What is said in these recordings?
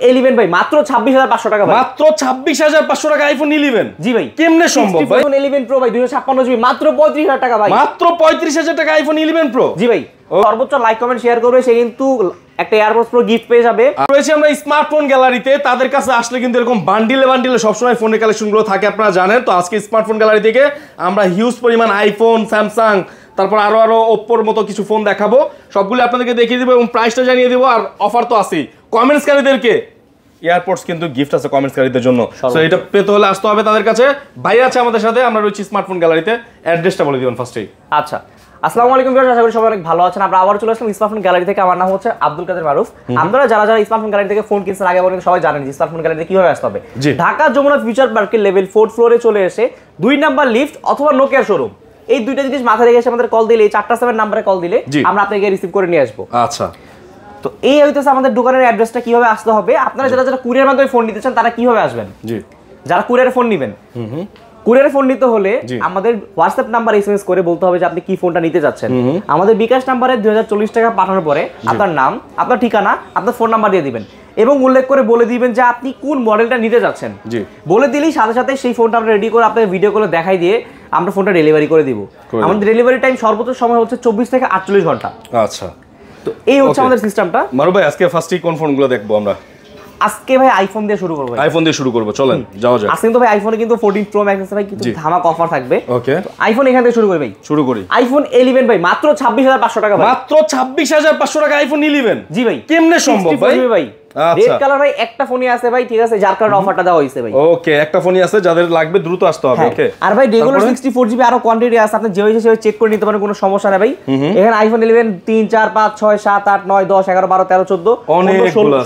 11 ভাই মাত্র 26500 টাকা ভাই মাত্র 26500 টাকা আইফোন 11 জি ভাই কেমনে সম্ভব ভাই আইফোন 11 প্রো ভাই 256 জিবি মাত্র 35000 টাকা ভাই মাত্র 35000 টাকা আইফোন 11 প্রো জি ভাই সর্বোচ্চ লাইক কমেন্ট শেয়ার করবে সে কিন্তু একটা এয়ারপডস প্রো গিফট পেয়ে যাবে। রয়েছে আমরা স্মার্টফোন গ্যালারিতে, তাদের কাছে আসলে কিন্তু এরকম বান্ডিলে সবসময় ফোনের কালেকশনগুলো থাকে আপনারা জানেন। তো আজকে স্মার্টফোন গ্যালারি থেকে আমরা হিউজ পরিমাণ আইফোন, স্যামসাং, তারপর আরো ওপ্পোর মতো কিছু ফোন দেখাবো, সবগুলো আপনাদেরকে দেখিয়ে দিব এবং প্রাইসটা জানিয়ে দিব। আর অফার তো আছেই, কমেন্টসকারীদেরকে এয়ারপোর্টস কিন্তু গিফট আছে কমেন্টসকারীদের জন্য। সো এটা পেতে হলে আসতে হবে তাদের কাছে। ভাই আছে আমাদের সাথে, আমরা রয়েছি স্মার্টফোন গ্যালারিতে। অ্যাড্রেসটা বলে দিবেন ফার্স্টেই। আচ্ছা, আসসালামু আলাইকুম ভিউয়ার্স, আশা করি সবাই অনেক ভালো আছেন। আমরা আবার চলে আসলাম স্মার্টফোন গ্যালারি থেকে। আমার নাম হচ্ছে আব্দুল কাদের মারুফ। আপনারা যারা স্মার্টফোন গ্যালারি থেকে ফোন কিনছেন আগে বলেন সবাই জানেন যে স্মার্টফোন গ্যালারিতে কিভাবে আসতে হবে। ঢাকা যমুনা ফিউচার পার্কের লেভেল 4 ফ্লোরে চলে এসে 2 নাম্বার লিফট অথবা নোকিয়ার শোরুম, এই দুইটা জিনিস মাথায় রেখে এসে আমাদের কল দিলে, এই 4-7 নাম্বারে কল দিলে আমরা আপনাকে রিসিভ করে নিয়ে আসবো। আচ্ছা, তো এই হইতেছে আমাদের দোকানের অ্যাড্রেসটা, কিভাবে আসতে হবে। আপনারা যারা কুরিয়ার মাধ্যমে ফোন নিতে চান তারা কিভাবে আসবেন। জি, যারা কুরিয়ারে ফোন নেবেন, কুরিয়ারে ফোন নিতে হলে আমাদের হোয়াটসঅ্যাপ নাম্বার এসএমএস করে বলতে হবে যে আপনি কি ফোনটা নিতে যাচ্ছেন। আমাদের বিকাশ নাম্বারে 2040 টাকা পাঠানোর পরে আপনার নাম, আপনার ঠিকানা, আপনার ফোন নাম্বার দিয়ে দিবেন এবং উল্লেখ করে বলে দিবেন যে আপনি কোন মডেলটা নিতে যাচ্ছেন। বলে দিলেই সাথে সাথে সেই ফোনটা আমরা রেডি করে আপনাদের ভিডিও করে দেখাই দিয়ে আমরা ফোনটা ডেলিভারি করে দিব। আমাদের ডেলিভারি টাইম সর্বোচ্চ সময় হচ্ছে 24 থেকে 48 ঘন্টা। আচ্ছা, তো এই হচ্ছে আমাদের সিস্টেমটা। মারুফ ভাই, আজকে ফার্স্টে কোন ফোনগুলো দেখবো আমরা? আজকে ভাই আইফোন দিয়ে শুরু করব। আইফোন দিয়ে শুরু করব, চলেন যাওয়া যাক। আজকে তো ভাই আইফোনে কিন্তু 14 প্রো ম্যাক্স আছে ভাই, কিছু ধামাক অফার থাকবে। ওকে, আইফোন এখান থেকে শুরু করি ভাই। শুরু করি। আইফোন 11 ভাই মাত্র 26500 টাকা ভাই। মাত্র 26500 টাকা আইফোন 11 জি ভাই কেমনে সম্ভব ভাই? ভাই রেড কালার ভাই একটা ফোনই আছে ভাই, ঠিক আছে, যার কারণে অফারটা দেওয়া হয়েছে ভাই। ওকে, একটা ফোনই আছে, যাদের লাগবে দ্রুত আসতে হবে। ওকে, আর ভাই রেগুলার 64GB আরো কোয়ান্টিটি আছে, আপনি যে হইছে সেভাবে চেক করে নিতে পারেন, কোনো সমস্যা নেই ভাই। এখানে আইফোন 11 3 4 5 6 7 8 9 10 11 12 13 14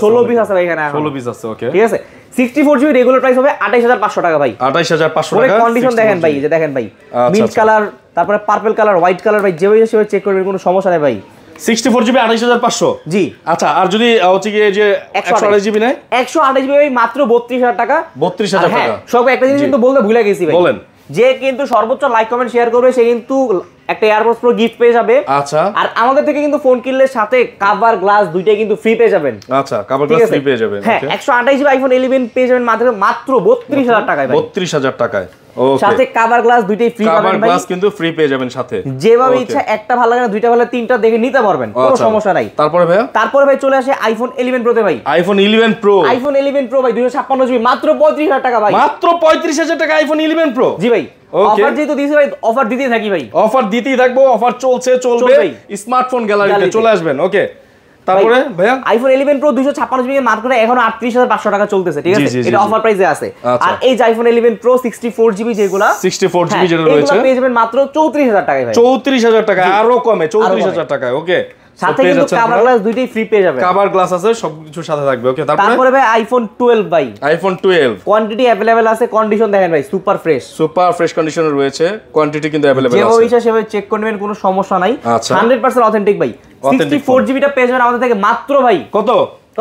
16 পিস আছে ভাই এখানে। 16 পিস আছে। ওকে, ঠিক আছে। 64GB রেগুলার প্রাইস হবে 28500 টাকা ভাই। 28500 টাকা। কন্ডিশন দেখেন ভাই, যে দেখেন ভাই মিন্ট কালার, তারপরে পার্পল কালার, হোয়াইট কালার ভাই, যে হইছে সেভাবে চেক করবেন, কোনো সমস্যা নেই ভাই। 64GB 28500 জি। আচ্ছা, আর যদি হচ্ছে কি যে 128GB নাই? 128GB ভাই মাত্র 32000 টাকা। 32000 টাকা। সব একটা জিনিস কিন্তু বলতে ভুলে গেছি ভাই। বলেন। যে কিন্তু সর্বোচ্চ লাইক কমেন্ট শেয়ার করবে সে কিন্তু একটা এয়ারপডস প্রো গিফট পেয়ে যাবে। আচ্ছা, আর আমাদের থেকে কিন্তু ফোন কিনলে সাথে কভার গ্লাস দুইটাই কিন্তু ফ্রি পেয়ে যাবেন। আচ্ছা, কভার গ্লাস ফ্রি পেয়ে যাবেন। হ্যাঁ, 128GB আইফোন 11 পেয়ে যাবেন মাত্র 32000 টাকায় ভাই। 32000 টাকায়। ওকে, সাথে কভার গ্লাস দুইটাই ফ্রি পাবেন ভাই। কভার গ্লাস কিন্তু ফ্রি পেয়ে যাবেন সাথে। যেভাবে ইচ্ছা, একটা ভালো লাগে না, দুইটা ভালো, তিনটা দেখে নিতে পারবেন, কোনো সমস্যা নাই। তারপরে ভাই চলে আসে আইফোন 11 প্রো তে ভাই। আইফোন 11 প্রো, আইফোন 11 প্রো ভাই 256GB মাত্র 35000 টাকা ভাই। মাত্র 35000 টাকা আইফোন 11 প্রো। জি ভাই, অফার যেহেতু দিয়েছি ভাই, অফার দিতেই থাকি ভাই। অফার দিতেই থাকবো, অফার চলবে। স্মার্টফোন গ্যালারিতে চলে আসবেন। ওকে, তারপরে ভাইয়া আইফোন 11 প্রো 256GB মার্কেটে এখন 38500 টাকা চলতেছে, ঠিক আছে, এটা অফার প্রাইসে আছে। আর এই যে আইফোন 11 প্রো 64GB যেগুলা 64GB যেটা রয়েছে, এগুলো পেয়ে যাবেন মাত্র 34000 টাকায় ভাই। 34000 টাকা, আরো কমে 34000 টাকায়। ওকে, সাথে কিন্তু কভার গ্লাস দুইটাই ফ্রি পেয়ে যাবেন। কভার গ্লাস আছে, সবকিছু সাথে থাকবে। ওকে, তারপরে ভাই আইফোন 12 ভাই। আইফোন 12 কোয়ান্টিটি अवेलेबल আছে, কন্ডিশন দেখেন ভাই সুপার ফ্রেশ কন্ডিশনে রয়েছে, কোয়ান্টিটি কিন্তু अवेलेबल আছে। যেভাবে ইচ্ছা সেভাবে চেক করে নেবেন, কোনো সমস্যা নাই। 100% অথেন্টিক ভাই। 64GB টা পেয়ে যাবেন আমাদের থেকে মাত্র ভাই কত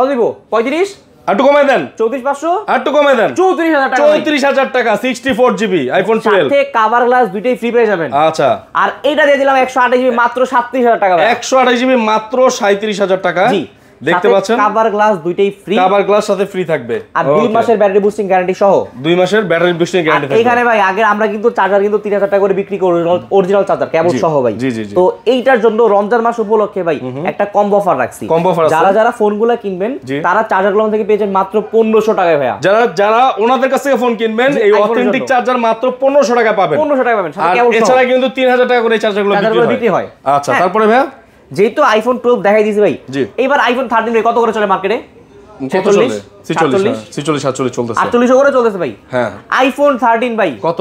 দিব? 35 একটু কমাই দেন। 34500 একটু কমাই দেন। 34000 টাকা। 34000 টাকা 64GB আইফোন 12 সাথে কভার গ্লাস দুইটাই ফ্রি পেয়ে যাবেন। আচ্ছা, আর এটা দিয়ে দিলাম 128GB মাত্র 37000 টাকা। 128GB মাত্র 37000 টাকা। জি, দেখতে পাচ্ছেন কভার গ্লাস দুইটাই ফ্রি, কভার গ্লাস সাথে ফ্রি থাকবে। আর 2 মাসের ব্যাটারি বুস্টিং গ্যারান্টি সহ। 2 মাসের ব্যাটারি বুস্টিং গ্যারান্টি থাকবে। এখানে ভাই আগে আমরা কিন্তু চার্জার কিন্তু 3000 টাকা করে বিক্রি করি, অরিজিনাল চার্জার কেবল সহ ভাই। তো এইটার জন্য রমজান মাস উপলক্ষে ভাই একটা কম্বো অফার রাখছি। যারা ফোনগুলো কিনবেন তারা চার্জারগুলো থেকে পেয়ে যাবেন মাত্র 1500 টাকায় ভাইয়া। যারা ওনাদের কাছ থেকে ফোন কিনবেন এই অথেন্টিক চার্জার মাত্র 1500 টাকা পাবেন। 1500 টাকা পাবেন, আর এছাড়া কিন্তু 3000 টাকা করে এই চার্জারগুলো বিক্রি হয়। আচ্ছা, তারপরে ভাইয়া যেহেতু আইফোন 12 দেখাই দিয়েছি ভাই, এবার আইফোন 13 ভাই কত করে চলে মার্কেটে? 46 47 চলতেছে। 48 করে চলতেছে ভাই। হ্যাঁ, আইফোন 13 ভাই কত?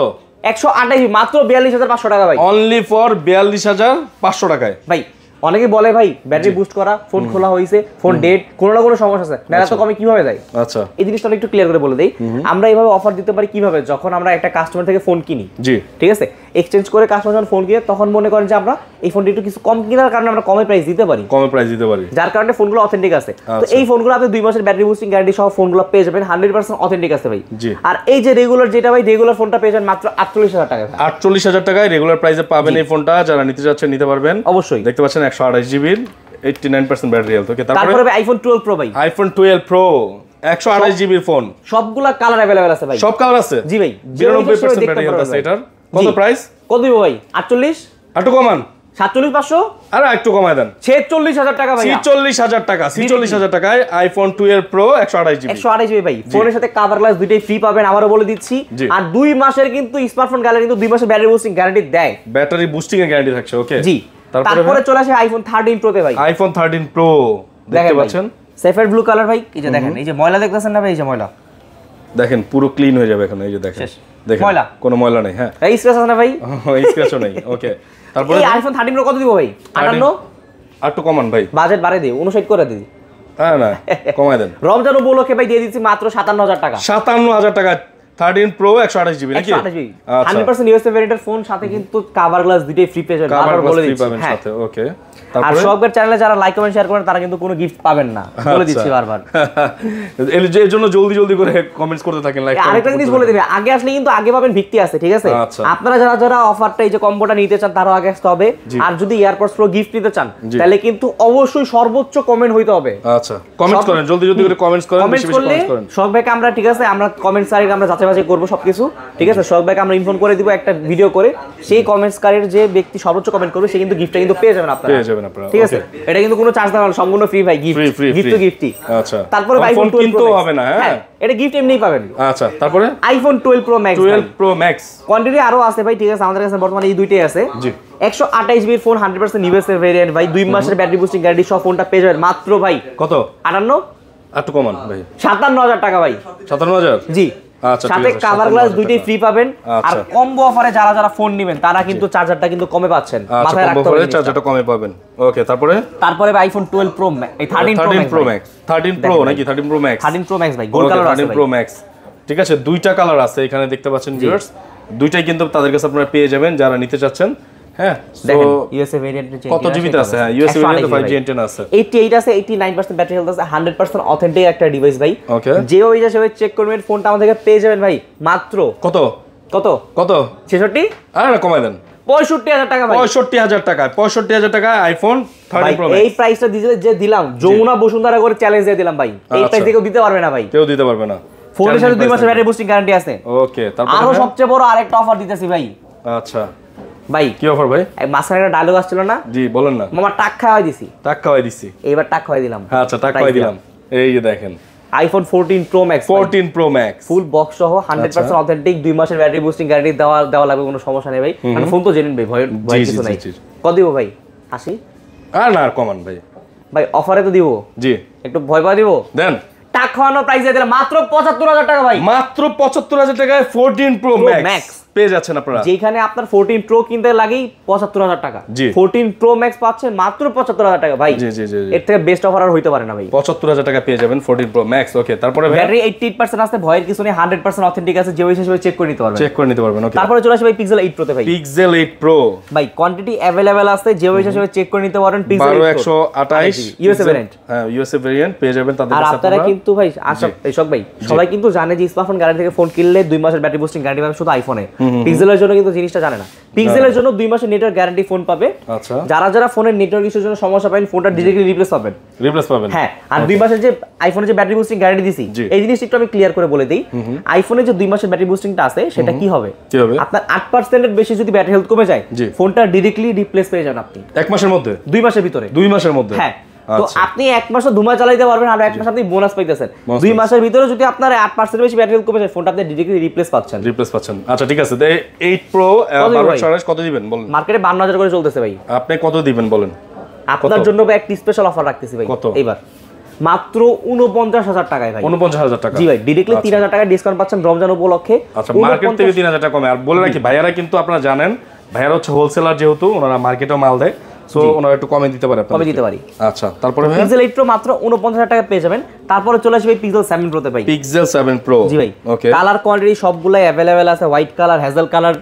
128 মাত্র 42500 টাকা ভাই। অনলি ফর 42500 টাকায় ভাই। অনেকে বলে ভাই ব্যাটারি বুস্ট করা, ফোন খোলা হয়েছে, ফোন ডেড, কোনো না কোনো সমস্যা আছে, না এত কমে কিভাবে যায়? আচ্ছা, এই জিনিসটা একটু ক্লিয়ার করে বলে দেই। আমরা এইভাবে অফার দিতে পারি কিভাবে, যখন আমরা একটা কাস্টমার থেকে ফোন কিনি, জি ঠিক আছে, এক্সচেঞ্জ করে কাস্টমার যখন ফোন কিনে তখন মনে করেন যে আমরা এই ফোনটি একটু কিছু কম কেনার কারণে আমরা কমে প্রাইস দিতে পারি, যার কারণে ফোনগুলো অথেন্টিক আছে। তো এই ফোনগুলো আপনি 2 মাসের ব্যাটারি বুস্টিং গ্যারান্টি সহ ফোনগুলো পেয়ে যাবেন, 100% অথেন্টিক আছে ভাই। আর এই যে রেগুলার যেটা ভাই, রেগুলার ফোনটা পেয়ে যাবেন মাত্র 48000 টাকা। 48000 টাকায় রেগুলার প্রাইসে পাবেন এই ফোনটা। যারা নিতে যাচ্ছেন নিতে পারবেন অবশ্যই। দেখতে পাচ্ছেন 128GB 89% ব্যাটারি হেলথ। ওকে, তারপরে আইফোন 12 প্রো ভাই। আইফোন 12 প্রো 128 জিবির ফোন, সবগুলা কালার अवेलेबल আছে ভাই, সব কালার আছে জি ভাই, 92% ব্যাটারি হেলথ আছে এটার। কত প্রাইস? কত দিব ভাই? 48, একটু কমান, 47,500, আরে একটু কমায় দেন, 46,000 টাকা ভাই, 46,000 টাকা, 46,000 টাকায় আইফোন 12 প্রো 128 জিবি, 128 জিবি ভাই। ফোনের সাথে কভার গ্লাস দুইটাই ফ্রি পাবেন, আবারও বলে দিচ্ছি। আর 2 মাসের কিন্তু স্মার্টফোন গ্যালারি কিন্তু 2 মাসের ব্যাটারি বুস্টিং গ্যারান্টি দেয়, ব্যাটারি বুস্টিং এর গ্যারান্টি থাকছে। ওকে, জি। তারপরে চলে আসে আইফোন 13 প্রো তে ভাই, আইফোন 13 প্রো দেখতে পাচ্ছেন, সেফার ব্লু কালার ভাই। এই যে দেখেন, এই যে ময়লা দেখতেছেন না ভাই, এই যে ময়লা দেখেন পুরো ক্লিন হয়ে যাবে এখন। এই যে দেখেন, দেখেন ময়লা, কোনো ময়লা নেই। হ্যাঁ, এই স্ক্র্যাচ আছে না ভাই? স্ক্র্যাচও নেই। ওকে, তারপরে এই আইফোন 13 প্রো কত দিব ভাই? 58, একটু কমান ভাই, বাজেট বাড়াই দিই, 59 করে দিই। হ্যাঁ না, কমায় দেন। রমজান উপলক্ষে ভাই দিয়ে দিচ্ছি মাত্র 57,000 টাকা, 57,000 টাকা 13 প্রো 128 জিবি নাকি? 100% ইউএসএ ভেরিয়েন্টের ফোন, সাথে কিন্তু কভার গ্লাস দুইটাই ফ্রি পেয়ে যাবেন, বারবার বলে দিচ্ছি। হ্যাঁ, সাথে। ওকে, আর সবের চ্যানেলে যারা লাইক কমেন্ট শেয়ার করেন তারা কিন্তু কোনো গিফট পাবেন না, বলে দিচ্ছি বারবার। এর জন্য জলদি জলদি করে কমেন্টস করতে থাকেন, লাইক। আরেকটা জিনিস বলে দিবে, আগে আসলে কিন্তু আগে পাবেন ভিত্তি আছে, ঠিক আছে? আপনারা যারা যারা অফারটা এই যে কম্বোটা নিতে চান তারাও আগে আসতে হবে। আর যদি এয়ারপডস প্রো গিফট নিতে চান তাহলে কিন্তু অবশ্যই সর্বোচ্চ কমেন্ট হইতে হবে। আচ্ছা, কমেন্টস করেন, জলদি জলদি করে কমেন্টস করেন, বেশি বেশি কমেন্টস করেন। সব ভাইকে আমরা, ঠিক আছে, আমরা কমেন্টস কারীকে আমরা যাচাই বাছাই করব সবকিছু, ঠিক আছে? সব ভাইকে আমরা ইনফর্ম করে দিব একটা ভিডিও করে, সেই কমেন্টস কারীর যে ব্যক্তি সর্বোচ্চ কমেন্ট করবে সে কিন্তু গিফটটা কিন্তু পেয়ে যাবেন আপনারা, ঠিক আছে? এটা কিন্তু কোনো চার্জ দেওয়া না, সম্পূর্ণ ফ্রি ভাই, গিফট গিফট তো গিফটই। আচ্ছা, তারপরে আইফোন 12 কিনতে হবে না। হ্যাঁ, এটা গিফট এমনিই পাবেন। আচ্ছা, তারপরে iPhone 12 pro max, 12 pro max quantity আরো আছে ভাই, ঠিক আছে? আমাদের কাছে বর্তমানে এই দুইটাই আছে। জি, 128 জিবির ফোন, 100% ইউএসএ ভেরিয়েন্ট ভাই, 2 মাসের ব্যাটারি বুস্টিং গ্যারান্টি সহ ফোনটা পেয়ে যাবেন মাত্র ভাই কত? 58, একটু কমান ভাই, 57,000 টাকা ভাই, 57,000। জি। আচ্ছা, সাথে কভার গ্লাস দুইটাই ফ্রি পাবেন। আর কম্বো অফারে যারা যারা ফোন নেবেন তারা কিন্তু চার্জারটা কিন্তু কমে পাচ্ছেন, মাথায় রাখতে হবে, চার্জারটা কমে পাবেন। ওকে, তারপরে আইফোন 12 প্রো, এই 13 প্রো ম্যাক্স, 13 প্রো নাকি 13 প্রো ম্যাক্স? 13 প্রো ম্যাক্স ভাই, গোল্ড কালার আছে 13 প্রো ম্যাক্স, ঠিক আছে। দুইটা কালার আছে এখানে দেখতে পাচ্ছেন ভিউয়ার্স, দুইটাই কিন্তু তাদের কাছে আপনারা পেয়ে যাবেন যারা নিতে চাচ্ছেন। হ্যাঁ, দেখেন ইউএসএ ভেরিয়েন্টে কত জিবিতে আছে? হ্যাঁ, ইউএসএ ভেরিয়েন্টে 5G অ্যান্টেনা আছে, 88 আছে, 89% ব্যাটারি হেলথ আছে, 100% অথেন্টিক একটা ডিভাইস ভাই। ওকে, যে ওই হিসেবে চেক করবেন ফোনটা আমাদের কাছে পেয়ে যাবেন ভাই মাত্র কত কত কত 66, আরে না কমায় দেন, 65,000 টাকা ভাই, 65,000 টাকা, 65,000 টাকা আইফোন 13 প্রো ম্যাক্স। এই প্রাইসটা যে দিলাম, যমুনা বসুন্ধরা করে চ্যালেঞ্জ দিয়ে দিলাম ভাই, এই প্রাইস কেউ দিতে পারবে না ভাই, কেউ দিতে পারবে না। ফোনের সাথে 2 মাসের ব্যাটারি বুস্টিং গ্যারান্টি আছে। ওকে, তারপর আরো সবচেয়ে বড় আরেকটা অফার দিতেছি ভাই। আচ্ছা ভাই, কি অফার ভাই? মাঝখানে একটা ডায়লগ আসছিল না? জি, বলেন না। মামা টাক খাওয়াই দিছি, টাক খাওয়াই দিছি, এইবার টাক খাওয়াই দিলাম। আচ্ছা, টাক খাওয়াই দিলাম। এই যে দেখেন iPhone 14 pro max, 14 pro max full box সহ 100% অথেন্টিক, 2 মাসের ব্যাটারি বুস্টিং গ্যারান্টি দেওয়া লাগবে, কোনো সমস্যা নেই ভাই। মানে ফোন তো জেনুইন ভাই, ভয় কিছু নাই। কত দিব ভাই? 80? আর না, আর কমান ভাই, ভাই অফারে তো দিব, জি, একটু ভয় পাওয়া দিব, দেন। টাক খাওয়ানো প্রাইস দিয়ে দিলাম মাত্র 75,000 টাকা ভাই, মাত্র 75,000 টাকায় 14 প্রো ম্যাক্স পেয়ে যাচ্ছেন আপনারা, যেখানে আপনার 14 প্রো কিনতে লাগেই 75,000 টাকা, 14 প্রো ম্যাক্স পাচ্ছেন মাত্র 75,000 টাকা ভাই। জি জি জি, এর থেকে বেস্ট অফার আর হইতে পারে না ভাই, 75,000 টাকা পেয়ে যাবেন 14 প্রো ম্যাক্স। ওকে, তারপরে ব্যাটারি 88% আছে, ভয়ের কিছু নেই, 100% অথেন্টিক আছে, যে হিসেবে চেক করে নিতে পারবেন, চেক করে নিতে পারবেন। ওকে, তারপরে চলে আসে ভাই পিক্সেল 8 প্রো তে ভাই, পিক্সেল 8 প্রো ভাই কোয়ান্টিটি अवेलेबल আছে, যে হিসেবে চেক করে নিতে পারবেন। পিক্সেল 128 ইউএসএ ভেরিয়েন্ট, হ্যাঁ ইউএসএ ভেরিয়েন্ট পেয়ে যাবেন তাদের কাছে। আর আপনারা কিন্তু ভাই আশা এইসব ভাই সবাই কিন্তু জানে যে স্মার্টফোন গ্যারান্টি থেকে ফোন কিনলে 2 মাসের ব্যাটারি বুস্টিং গ্যারান্টি পাবে শুধু আইফোনে, পিক্সেলের জন্য কিন্তু জিনিসটা জানে না। পিক্সেলের জন্য 2 মাসের নেটওয়ার্ক গ্যারান্টি ফোন পাবে। আচ্ছা, যারা যারা ফোনের নেটওয়ার্ক ইস্যুর জন্য সমস্যা পাবেন ফোনটা ডিরেক্টলি রিপ্লেস পাবেন, হ্যাঁ। আর 2 মাসের যে আইফোনের যে ব্যাটারি বুস্টিং গ্যারান্টি দিছি, এই জিনিসটা একটু আমি ক্লিয়ার করে বলে দেই। আইফোনের যে 2 মাসের ব্যাটারি বুস্টিংটা আছে সেটা কি হবে, আপনার 8% এর বেশি যদি ব্যাটারি হেলথ কমে যায় ফোনটা ডিরেক্টলি রিপ্লেস পেয়ে যাবেন আপনি 1 মাসের মধ্যে, 2 মাসের ভিতরে, 2 মাসের মধ্যে, হ্যাঁ। তো আপনি 1 মাসও ধুমা চালাতে পারবেন, আর 1 মাস আপনি বোনাস পাইতেছেন। 2 মাসের ভিতরে যদি আপনার 8% বেশি ব্যাটারি হেলথ কমে যায় ফোনটা আপনি ডিরেক্টলি রিপ্লেস পাচ্ছেন। আচ্ছা ঠিক আছে, 8 প্রো 12 কত দিবেন বলেন? মার্কেটে 52,000 করে চলতেছে ভাই, আপনি কত দিবেন বলেন? আপনার জন্য ভাই একটা স্পেশাল অফার রাখতেছি ভাই, এবার মাত্র 49,000 টাকায় ভাই, 49,000 টাকা, জি ভাই, ডিরেক্টলি 3,000 টাকা ডিসকাউন্ট পাচ্ছেন রমজান উপলক্ষে। আচ্ছা, মার্কেট থেকে 3,000 টাকা কমে। আর বলে রাখি ভাইয়ারা কিন্তু আপনারা জানেন ভাইয়ারা হচ্ছে হোলসেলার, যেহেতু ওনারা মার্কেটেও মাল দেয়, সো ওনারা একটু কমে দিতে পারে, কমে দিতে পারি। আচ্ছা, তারপরে পিক্সেল 8 প্রো মাত্র 49,000 টাকা পেয়ে যাবেন। তারপরে চলে আসবে পিক্সেল 7 প্রো তে ভাই, পিক্সেল 7 প্রো, জি ভাই। ওকে, কালার কোয়ান্টিটি সবগুলাই अवेलेबल আছে, white colour, hazel colour,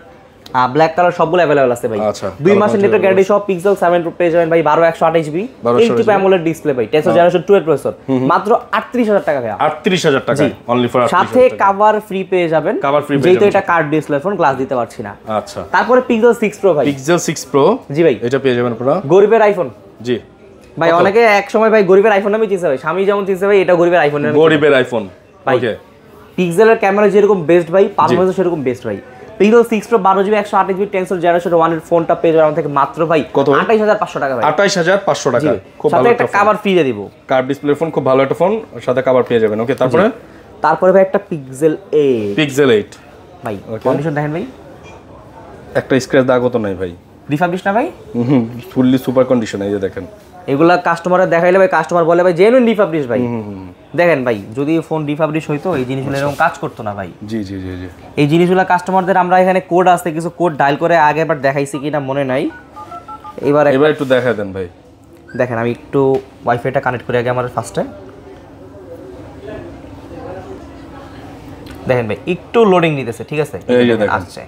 black colour সবগুলো अवेलेबल আছে ভাই। 2 মাসের নেটওয়ার্ক গ্যারান্টি সব পিক্সেল 7 প্রো পেয়ে যাবেন ভাই, 12128 জিবি 80 AMOLED ডিসপ্লে ভাই, টেনসর জেনারেশন 2 এর প্রসেসর, মাত্র 38,000 টাকা ভাই, 38,000 টাকা অনলি ফর। সাথে কভার ফ্রি পেয়ে যাবেন, কভার ফ্রি, যেহেতু এটা কার্ড ডিসপ্লে ফোন, গ্লাস দিতে পারছি না। আচ্ছা, তারপরে পিক্সেল 6 প্রো ভাই, পিক্সেল 6 প্রো, জি ভাই, এটা পেয়ে যাবেন আপনারা গরিবের আইফোন, জি ভাই অনেকে এক সময় ভাই গরিবের আইফোন নামে চিনছে ভাই, স্বামী যেমন চিনছে ভাই, এটা গরিবের আইফোন নামে। গরিবের আইফোন। ওকে, পিক্সেলের ক্যামেরা যেরকম বেস্ট ভাই, পারফরম্যান্স সেরকম বেস্ট ভাই। Pixel 6 Pro 12GB 128GB tensor generation 1 এর ফোনটা পেয়ে যাবেন আমাদের থেকে মাত্র ভাই 28500 টাকা ভাই। 28500 টাকা, খুব ভালো একটা কভার ফ্রি দিয়ে দিব। কার্ভ ডিসপ্লে ফোন, খুব ভালো একটা ফোন, সাথে কভার পেয়ে যাবেন। ওকে, তারপরে ভাই একটা পিক্সেল 8 ভাই, কন্ডিশন দেখেন ভাই, একটা স্ক্র্যাচ দাগও তো নাই ভাই, রিফার্বিশ না ভাই, ফুললি সুপার কন্ডিশন। এই যে দেখেন, এগুলা কাস্টমারে দেখাইলে ভাই কাস্টমার বলে ভাই জেনুইন রিফার্বিশ ভাই। দেখেন ভাই, যদি ফোন রিফার্বিশ হইতো এই জিনিসগুলো এরকম কাজ করতো না ভাই। জি জি জি জি, এই জিনিসগুলো কাস্টমারদের আমরা এখানে কোড আছে, কিছু কোড ডায়াল করে আগেরবার দেখাইছি কিনা মনে নাই, এবার একটু দেখায় দেন ভাই। দেখেন আমি একটু ওয়াইফাইটা কানেক্ট করি আগে আমার ফার্স্টে। দেখেন ভাই একটু লোডিং নিতেছে, ঠিক আছে, এই যে দেখেন আসছে।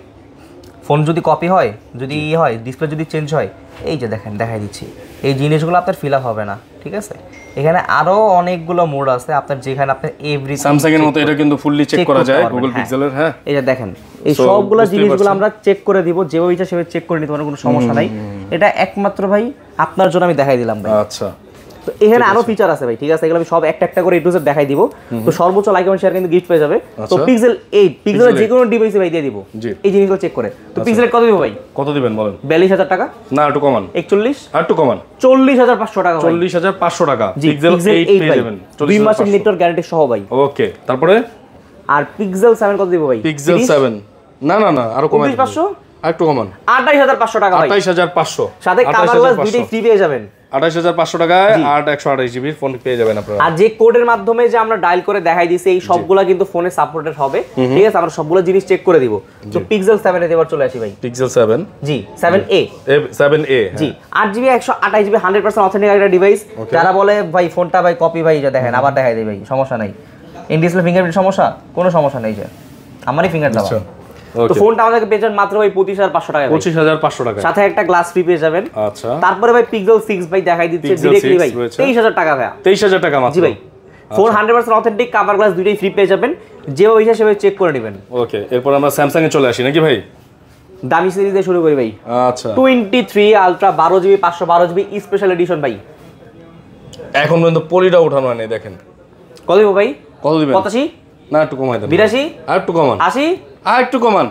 ফোন যদি কপি হয়, যদি হয়, ডিসপ্লে যদি চেঞ্জ হয়, এই যে দেখেন দেখাই দিচ্ছি, এই জিনিসগুলো আপনার ফিল আপ হবে না, ঠিক আছে। এখানে আরো অনেকগুলো মোড আছে আপনার, যেখানে আপনি এভরি স্যামসাং এর মতো এটা কিন্তু ফুললি চেক করা যায় গুগল পিক্সেলের। হ্যাঁ, এই যে দেখেন, এই সবগুলো জিনিসগুলো আমরা চেক করে দিব, যেভাবে ইচ্ছা সেভাবে চেক করে নিতে পারেন, কোনো সমস্যা নাই। এটা একমাত্র ভাই আপনার জন্য আমি দেখাই দিলাম ভাই। আচ্ছা, তো এখানে আরো ফিচার আছে ভাই, ঠিক আছে, এগুলো আমি সব একটা একটা করে A to Z দেখাই দিব। তো সর্বোচ্চ লাইক এবং শেয়ার কিন্তু গিফট পেয়ে যাবে। তো পিক্সেল 8 পিক্সেলের যে কোনো ডিভাইসে ভাই দিয়ে দিব এই জিনিসগুলো চেক করে। তো পিক্সেল কত দিব ভাই? কত দিবেন বলেন? 42000 টাকা না, একটু কমান। 41 আর একটু কমান, 40500 টাকা ভাই। 40500 টাকা পিক্সেল 8 পেয়ে যাবেন 2 মাসের নেটওয়ার্ক গ্যারান্টি সহ ভাই। ওকে, তারপরে আর পিক্সেল 7 কত দিব ভাই? পিক্সেল 7 না না না, আরো কমান, 25500 আর একটু কমান, 28500 টাকা ভাই। 28500 সাথে কভার গ্লাস দুটোই ফ্রি পেয়ে যাবেন। 28500 টাকায় 128GB ফোন পেয়ে যাবেন আপনারা। আর যে কোডের মাধ্যমে যে আমরা ডায়াল করে দেখাই দিছি, এই সবগুলা কিন্তু ফোনে সাপোর্টেড হবে, ঠিক আছে। আমরা সবগুলো জিনিস চেক করে দিব। তো পিক্সেল 7 এর এবার চলে আসি ভাই। পিক্সেল 7 জি 7A 7A জি 8GB 128GB 100% অথেন্টিক একটা ডিভাইস। যারা বলে ভাই ফোনটা ভাই কপি ভাই, যা দেখেন আবার দেখাই দেই ভাই, সমস্যা নাই। ইন ডিসপ্লে ফিঙ্গারপ্রিন্ট সমস্যা, কোনো সমস্যা নেই, যে আমারই ফিঙ্গার দাও। তো ফোনটা আমাদেরকে পেয়ে যাবেন মাত্র ভাই 25500 টাকা। 25500 টাকা, সাথে একটা গ্লাস ফ্রি পেয়ে যাবেন। আচ্ছা, তারপরে ভাই পিক্সেল 6 ভাই দেখাই দিচ্ছে ডাইরেক্টলি ভাই 23000 টাকা ভাই। 23000 টাকা মাত্র। জি ভাই, ফোন 100% অথেন্টিক, কভার গ্লাস দুটোই ফ্রি পেয়ে যাবেন, যেভাবে ইচ্ছা সেভাবে চেক করে নেবেন। ওকে, এরপর আমরা স্যামসাং এ চলে আসি নাকি ভাই? দামি সিরিজ দিয়ে শুরু করি ভাই। আচ্ছা, 23 ultra 12GB 512GB special edition ভাই। এখন পর্যন্ত পলিটা ওঠানো হয় নাই, দেখেন। কত দিব ভাই? কত দিবেন? 85 না, একটু কমাই দেন। 82 আর একটু কমান। 80 আর একটু কমান।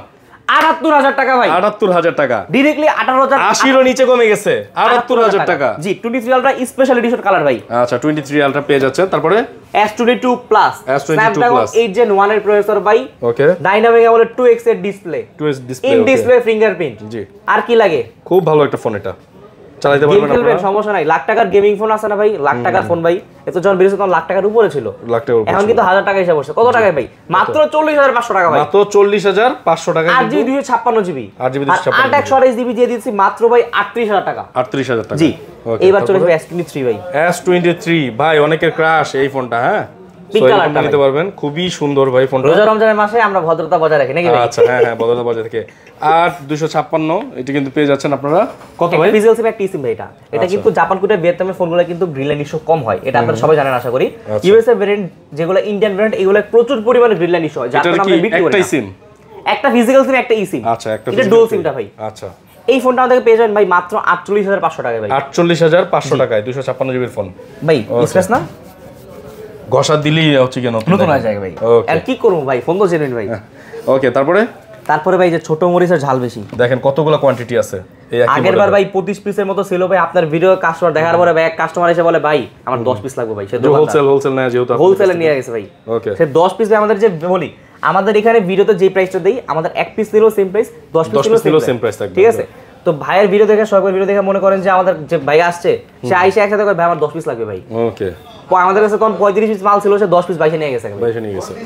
78000 টাকা ভাই। 78000 টাকা, ডাইরেক্টলি 18000, 80 এর নিচে কমে গেছে। 78000 টাকা জি। 23 আলট্রা স্পেশাল এডিশন কালার ভাই। আচ্ছা, 23 আলট্রা পেয়ে যাচ্ছে। তারপরে S22 প্লাস S22 8 Gen 1 এর প্রসেসর ভাই। ওকে, ডাইনামিক আমলে 2x এর display, 2x display, in display fingerprint. জি, আর কি লাগে? খুব ভালো একটা ফোন, এটা চালাতে পারবেন আপনারা, সমস্যা নাই। লাখ টাকার গেমিং ফোন আছে না ভাই, লাখ টাকার ফোন ভাই, এত যখন বেরিয়েছে তখন লাখ টাকার উপরে ছিল, লাখ টাকার উপরে, এখন কিন্তু 1000 টাকা এসে বসে। কত টাকায় ভাই? মাত্র 40500 টাকা ভাই। মাত্র 40500 টাকা। 8GB 256GB, 8GB 256GB, 828GB দিয়ে দিচ্ছি মাত্র ভাই 38000 টাকা। 38000 টাকা, জি। এবার চলে যাবে S23 ভাই। S23 ভাই, অনেকের ক্রাশ এই ফোনটা। হ্যাঁ, নিতে পারবেন, খুবই সুন্দর ভাই ফোনটা। রোজা রমজানের মাসে আমরা ভদ্রতা বজায় রাখি নাকি ভাই? আচ্ছা, হ্যাঁ হ্যাঁ, ভদ্রতা বজায় রাখি। 8256 এটা কিন্তু পেয়ে যাচ্ছেন আপনারা। কত ভাই? পিক্সেল সিম একটা সিম ভাই। এটা কিন্তু জাপান কোটে ভিয়েতনামের ফোনগুলো কিন্তু গ্রিন লাইন ইস্যু কম হয়, এটা আপনারা সবাই জানেন আশা করি। ইউএসএ ভেরিয়েন্ট যেগুলো ইন্ডিয়ান ভেরিয়েন্ট, এগুলো প্রচুর পরিমাণে গ্রিন লাইন ইস্যু হয়, যার কারণে আমরা বিক্রি করি। একটাই সিম, একটা ফিজিক্যাল সিম একটা সিম। আচ্ছা, একটা এটা ডুয়াল সিমটা ভাই। আচ্ছা, এই ফোনটা আমাদের পেয়ে যাবেন ভাই মাত্র 48500 টাকায় ভাই। 48500 টাকায় 256GB ফোন ভাই। স্পেস না ঘষা দিলেই হচ্ছে কেন নতুন হয়ে যায় ভাই। আর কি করব ভাই, ফোন তো জেনুইন ভাই। ওকে, তারপরে ভাই যে ছোট মরিচের ঝাল বেশি, দেখেন কতগুলো কোয়ান্টিটি আছে। এই আগেরবার ভাই 25 পিসের মতো ছিল ভাই। আপনার ভিডিও কাস্টমার দেখার পরে ভাই এক কাস্টমার এসে বলে ভাই আমার 10 পিস লাগবে ভাই। সে হোলসেল না, যেহেতু হোলসেলে নিয়ে গেছে ভাই। ওকে, সে 10 পিস আমাদের যে বলি, আমাদের এখানে ভিডিওতে যে প্রাইসটা দেই, আমাদের এক পিস নিলেও সেম প্রাইস, 10 পিস নিলেও সেম প্রাইস থাকবে, ঠিক আছে। তো ভাইয়ের ভিডিও দেখে, সবার ভিডিও দেখে মনে করেন যে আমাদের যে ভাই আসছে, সে আইসা একসাথে করে ভাই আমার 10 পিস লাগবে ভাই। ওকে, আমাদের কাছে কোন 35 পিস মাল ছিল, সে 10 পিস বাইসে নিয়ে গেছে।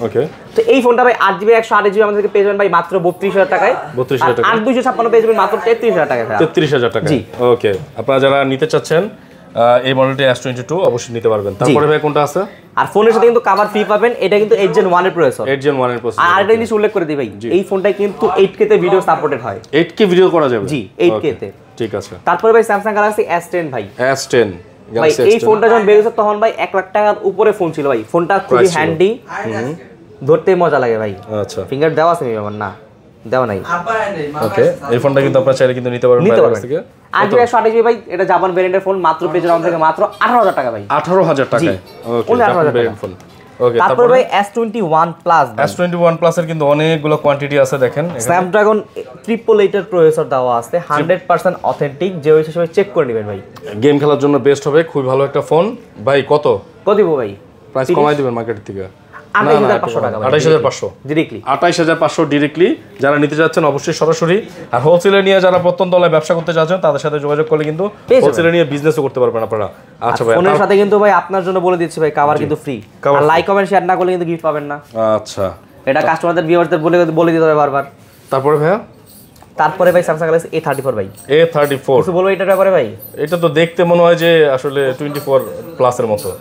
ওকে, তো এই ফোনটা ভাই 8GB 128GB আমাদেরকে পেয়ে যাবেন ভাই মাত্র 32000 টাকায়। 32000 টাকা। 8256 পেয়ে যাবেন মাত্র 33000 টাকায়। 33000 টাকা, জি। ওকে, আপনারা যারা নিতে চাচ্ছেন এই মডেলটি S22 অবশ্যই নিতে পারবেন। তারপরে ভাই কোনটা আছে? আর ফোনের সাথে কিন্তু কভার ফ্রি পাবেন। এটা কিন্তু 8 Gen 1 এর প্রসেসর, 8 Gen 1 এর প্রসেসর। আর একটা জিনিস উল্লেখ করে দিই ভাই, এই ফোনটাই কিন্তু 8K তে ভিডিও সাপোর্টেড হয়। 8K ভিডিও করা যাবে? জি, 8K তে। ঠিক আছে। তারপরে ভাই Samsung Galaxy S10 ভাই। S10 ভাই, এই ফোনটা যখন বের হয়েছে তখন ভাই 1 লাখ টাকার উপরে ফোন ছিল ভাই। ফোনটা খুবই হ্যান্ডি, ধরতে মজা লাগে ভাই। আচ্ছা, ফিঙ্গার দেওয়া আছে আমার না দেওয়া নাই। ওকে, এই ফোনটা কিন্তু আপনারা চাইলে কিন্তু নিতে পারবেন বাইরে থেকে। 8GB 128GB ভাই, এটা জাপান ভেরিয়েন্টের ফোন, মাত্র পেয়ে যাবেন থেকে মাত্র 18000 টাকা ভাই। 18000 টাকায়, ওকে, জাপান ভেরিয়েন্ট ফোন। ওকে, তারপর ভাই S21 প্লাস, S21 প্লাস এর কিন্তু অনেকগুলো কোয়ান্টিটি আছে দেখেন। স্ন্যাপড্রাগন 888 এর প্রসেসর দেওয়া আছে, 100% অথেন্টিক, যে হিসেবে চেক করে নেবেন ভাই। গেম খেলার জন্য বেস্ট হবে, খুবই ভালো একটা ফোন ভাই। কত দিব ভাই? প্রাইস কমাই দিবেন মার্কেট থেকে? 28500 টাকা ভাই, 28500 ডাইরেক্টলি, 28500 ডাইরেক্টলি। যারা নিতে যাচ্ছেন অবশ্যই সরাসরি, আর হোলসেলে নিয়ে যারা প্রত্যন্ত তলায় ব্যবসা করতে যাচ্ছেন তাদের সাথে যোগাযোগ করলে কিন্তু হোলসেলে নিয়ে বিজনেসও করতে পারবেন আপনারা। আচ্ছা ভাই, ফোনের সাথে কিন্তু ভাই আপনার জন্য বলে দিচ্ছি ভাই, কভার কিন্তু ফ্রি, আর লাইক কমেন্ট শেয়ার না করলে কিন্তু গিফট পাবেন না। আচ্ছা, এটা কাস্টমারদের ভিউয়ারদের বলে দিতে হবে বারবার। তারপরে ভাইয়া, তারপরে ভাই স্যামসাং গ্যালাক্সি A34 ভাই। A34 কিছু বলবো এটার ব্যাপারে ভাই? এটা তো দেখতে মনে হয় যে আসলে 24 প্লাস এর মতো।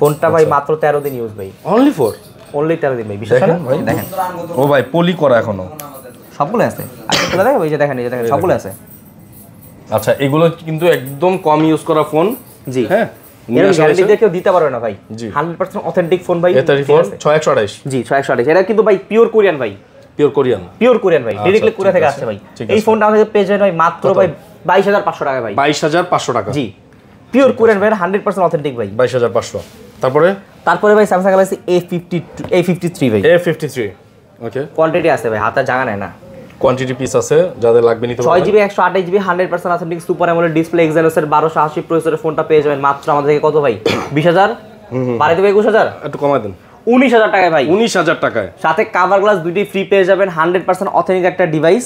ফোনটা ভাই মাত্র 13 দিন ইউজ ভাই, অনলি 13 দিন ভাই, বিশেষ করে ভাই দেখেন। ও ভাই পলি করা এখনো সবগুলো আছে, আচ্ছা চলে দেখেন, এই যে দেখেন সবগুলো আছে। আচ্ছা, এগুলো কিন্তু একদম কম ইউজ করা ফোন। জি হ্যাঁ, এর গ্যারান্টি দিয়ে কেউ দিতে পারবে না ভাই। 100% অথেন্টিক ফোন ভাই। A34 6128। জি 6128, এটা কিন্তু ভাই পিওর কোরিয়ান ভাই, পিওর কোরিয়ান ভাই, ডাইরেক্টলি কোরিয়া থেকে আসছে ভাই। এই ফোনটা আমাদের পেয়ে যাবেন ভাই মাত্র ভাই 22500 টাকা ভাই। 22500 টাকা, জি পিওর কোরিয়ান ভাই, 100% অথেন্টিক ভাই। 22500। তারপরে ভাই স্যামসাং গ্যালাক্সি A53 ভাই। A53, ওকে, কোয়ান্টিটি আছে ভাই, হাতে জায়গা নেয় না, কোয়ান্টিটি পিস আছে, যাদের লাগবে নিতে পারবেন। 6GB 128GB 100% authentic super AMOLED display, Exynos এর 1280 প্রসেসরের ফোনটা পেয়ে যাবেন মাত্র আমাদের থেকে কত ভাই? 20000, বাড়াই দেবে 21000, একটু কমাই দেন, 19000 টাকায় ভাই। 19000 টাকায় সাথে কভার গ্লাস দুইটি ফ্রি পেয়ে যাবেন, 100% অথেন্টিক একটা ডিভাইস।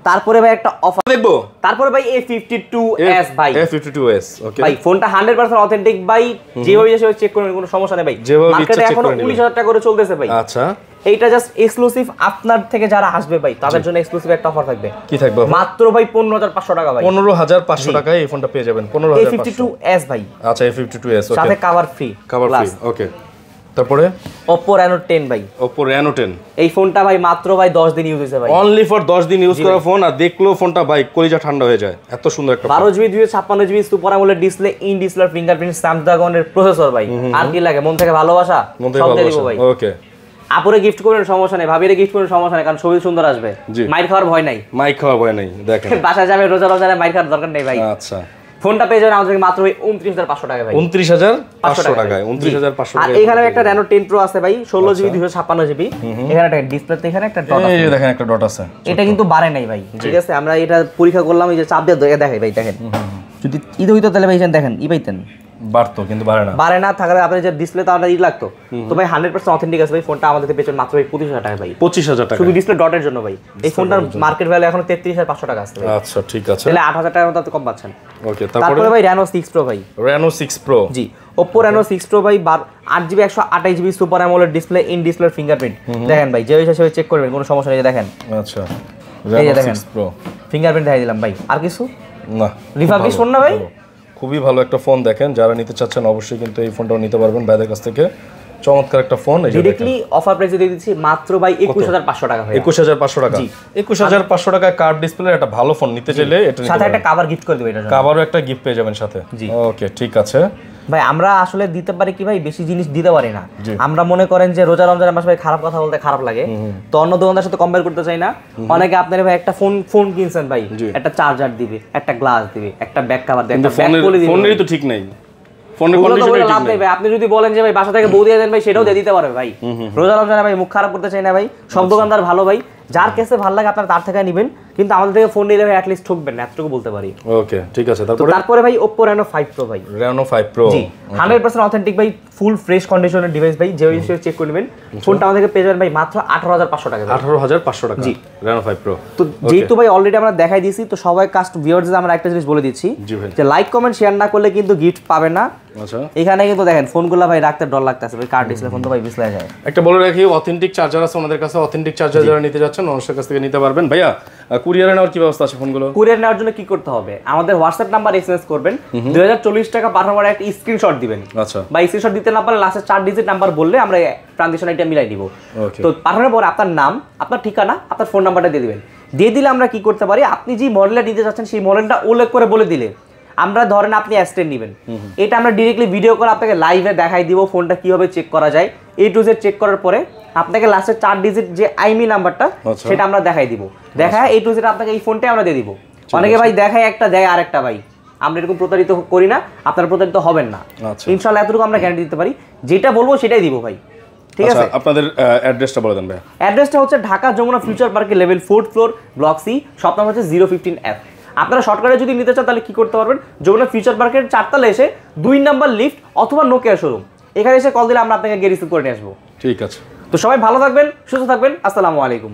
তারপরে ভাই একটা অফার দেখবো, তারপরে ভাই A52s ভাই। A52s, ওকে ভাই ফোনটা 100% অথেন্টিক ভাই, যেভাবে হিসেবে চেক করবেন কোনো সমস্যা নেই ভাই। মার্কেটে এখনো 19000 টাকা করে চলতেছে ভাই। আচ্ছা, এইটা জাস্ট এক্সক্লুসিভ আপনার থেকে যারা আসবে ভাই তাদের জন্য এক্সক্লুসিভ একটা অফার থাকবে। কি থাকবে? মাত্র ভাই 15500 টাকা ভাই। 15500 টাকায় এই ফোনটা পেয়ে যাবেন। 15500 A52s ভাই। আচ্ছা, A52s, ওকে, সাথে কভার ফ্রি, ওকে। তারপরে Oppo Reno 10 ভাই। Oppo Reno 10, এই ফোনটা ভাই মাত্র ভাই 10 দিন ইউজ হয়েছে ভাই, অনলি ফর 10 দিন ইউজ করা ফোন, আর দেখলো ফোনটা ভাই কলিজা ঠান্ডা হয়ে যায়, এত সুন্দর একটা 12GB 256GB super AMOLED display, in display fingerprint, স্ন্যাপড্রাগনের প্রসেসর ভাই। আর কি লাগে? মন থেকে ভালোবাসা সব দিয়ে দিব ভাই। ওকে, আপুরে গিফট করবেন সমস্যা নেই, ভাবিরে গিফট করবেন সমস্যা নেই, কারণ ছবি সুন্দর আসবে, মাইর খাওয়ার ভয় নাই, দেখেন বাসা যাবে রোজা মাইর খাওয়ার দরকার নেই ভাই। আচ্ছা, ফোনটা পেয়ে যাবেন আমাদের মাত্র 29500 টাকা ভাই। 29500 টাকায়, 29500 আর এখানে একটা Reno 10 Pro আছে ভাই, 16GB 256GB। এখানে একটা ডিসপ্লেতে এখানে একটা ডট আছে, এই দেখেন একটা ডট আছে, এটা কিন্তু বাড়ে নাই ভাই, ঠিক আছে? আমরা এটা পরীক্ষা করলাম, এই যে চাপ দিয়ে দেখাই ভাই, দেখেন যদি ঈদ হইতো তাহলে ভাই দেখেন পাইতেন, বাড়তো, কিন্তু বাড়ে না থাকলে আপনার যে ডিসপ্লে তো আপনার লাগতো। তো ভাই 100% অথেন্টিক আছে ভাই ফোনটা, আমাদের পেছনে মাত্র ভাই 25000 টাকা ভাই। 25000 টাকা শুধু ডিসপ্লে ডটের জন্য ভাই। এই ফোনটার মার্কেট ভ্যালু এখন 33500 টাকা আছে ভাই। আচ্ছা, ঠিক আছে, তাহলে 8000 টাকার মতো কম পাচ্ছেন। ওকে, তারপরে ভাই Reno 6 Pro ভাই। Reno 6 Pro, জি Oppo Reno 6 Pro ভাই 8GB 128GB super AMOLED display, in display fingerprint. দেখেন ভাই যে হিসেবে চেক করবেন কোনো সমস্যা নেই, দেখেন। আচ্ছা, এই যে Reno দেখেন 6 Pro ফিঙ্গারপ্রিন্ট দেখাই দিলাম ভাই। আর কিছু না, রিফার্বিশ ফোন না ভাই, খুবই ভালো একটা ফোন। দেখেন যারা নিতে চাচ্ছেন অবশ্যই কিন্তু এই ফোনটাও নিতে পারবেন ভাইদের কাছ থেকে, চমৎকার একটা ফোন। এই যে ডাইরেক্টলি অফার প্রাইসে দিয়ে দিচ্ছি মাত্র ভাই 21500 টাকা ভাই। 21500 টাকা, 21500 টাকায় কার্ভ ডিসপ্লে একটা ভালো ফোন নিতে চাইলে এটা সাথে একটা কভার গিফট করে দেব, এটার জন্য কভারও একটা গিফট পেয়ে যাবেন সাথে। ওকে, ঠিক আছে ভাই। আমরা আসলে দিতে পারি কি ভাই, বেশি জিনিস দিতে পারি না। আমরা মনে করেন যে রোজা রমজানের মাসে ভাই খারাপ কথা বলতে খারাপ লাগে, তো অন্য দোকানদার সাথে কম্পেয়ার করতে চাই না। অনেকে আপনার ভাই একটা ফোন কিনছেন ভাই, একটা চার্জার দিবে, একটা গ্লাস দিবে, একটা ব্যাক কভার দিবে, একটা ব্যাক পলি দিবে, ফোনেরই তো ঠিক নাই, ফোনের কন্ডিশন লাভ নেই ভাই। আপনি যদি বলেন যে ভাই বাসা থেকে বউ দিয়ে দেন ভাই, সেটাও দিয়ে দিতে পারবে ভাই। রোজা রমজানে ভাই মুখ খারাপ করতে চাই না ভাই, সব দোকানদার ভালো ভাই, যার কাছে ভালো লাগে আপনারা তার থেকে নেবেন, কিন্তু আমাদের থেকে ফোন নিলে ভাই অ্যাট লিস্ট ঠকবেন না, এতটুকু বলতে পারি। ওকে, ঠিক আছে। তারপরে ভাই Oppo Reno 5 Pro ভাই। Reno 5 Pro, জি 100% অথেন্টিক ভাই, ফুল ফ্রেশ কন্ডিশনের ডিভাইস ভাই, যে হিসেবে চেক করে নেবেন। ফোনটা আমাদেরকে পেয়ে যাবেন ভাই মাত্র 18500 টাকা। 18500 টাকা, জি Reno 5 Pro। তো যেহেতু ভাই অলরেডি আমরা দেখাই দিয়েছি, তো সবাই কাস্ট ভিউয়ারদের আমরা একটা জিনিস বলে দিচ্ছি যে লাইক কমেন্ট শেয়ার না করলে কিন্তু গিফট পাবেন না। আচ্ছা, এখানে কিন্তু দেখেন ফোনগুলো ভাই রাখতে ডর লাগতেছে ভাই, কার্ড ডিসপ্লে ফোন তো ভাই বিসলাই যায়। একটা বলে রাখি, অথেন্টিক চার্জার আছে আমাদের কাছে, অথেন্টিক চার্জার যারা নিতে যাচ্ছেন মানুষের কাছ থেকে নিতে পারবেন। ভাইয়া কুরিয়ারে নেওয়ার কি ব্যবস্থা আছে ফোনগুলো? কুরিয়ার নেওয়ার জন্য কি করতে হবে? আমাদের হোয়াটসঅ্যাপ নাম্বার এসএমএস করবেন, 2040 টাকা পাঠানোর একটা স্ক্রিনশট দিবেন। আচ্ছা, বা স্ক্রিনশট দিতে না পারলে লাস্টে 4 ডিজিট নাম্বার বললে আমরা ট্রানজাকশন আইডি মিলাই দিব। তো পাঠানোর পর আপনার নাম, আপনার ঠিকানা, আপনার ফোন নাম্বারটা দিয়ে দিবেন। দিয়ে দিলে আমরা কি করতে পারি, আপনি যে মডেলটা নিতে চাচ্ছেন সেই মডেলটা উল্লেখ করে বলে দিলে আমরা ধরেন আপনি S10 নেবেন, এটা আমরা ডিরেক্টলি ভিডিও করে আপনাকে লাইভে দেখাই দিব ফোনটা কিভাবে চেক করা যায়। A to Z চেক করার পরে আপনাকে লাস্টে 4 ডিজিট যে আইমি নাম্বারটা সেটা আমরা দেখাই দিব, দেখায় A to Z আপনাকে এই ফোনটাই আমরা দিয়ে দিব। অনেকে ভাই দেখায় একটা দেয় আরেকটা ভাই, আমরা এরকম প্রতারিত করি না, আপনারা প্রতারিত হবেন না ইনশাআল্লাহ, এতটুকু আমরা গ্যারান্টি দিতে পারি, যেটা বলবো সেটাই দিব ভাই। ঠিক আছে, আপনাদের অ্যাড্রেসটা বলে দেন ভাই। অ্যাড্রেসটা হচ্ছে ঢাকা যমুনা ফিউচার পার্কের level 4th floor, block C, shop number হচ্ছে 015F। আপনারা শর্টকাটে যদি নিতে চান তাহলে কি করতে পারবেন, যমুনা ফিউচার পার্কের 4 তলায় এসে 2 নাম্বার লিফট অথবা নোকিয়া শোরুম, এখানে এসে কল দিলে আমরা আপনাকে গিয়ে রিসিভ করে নিয়ে আসবো। ঠিক আছে, তো সবাই ভালো থাকবেন, সুস্থ থাকবেন, আসসালামু আলাইকুম।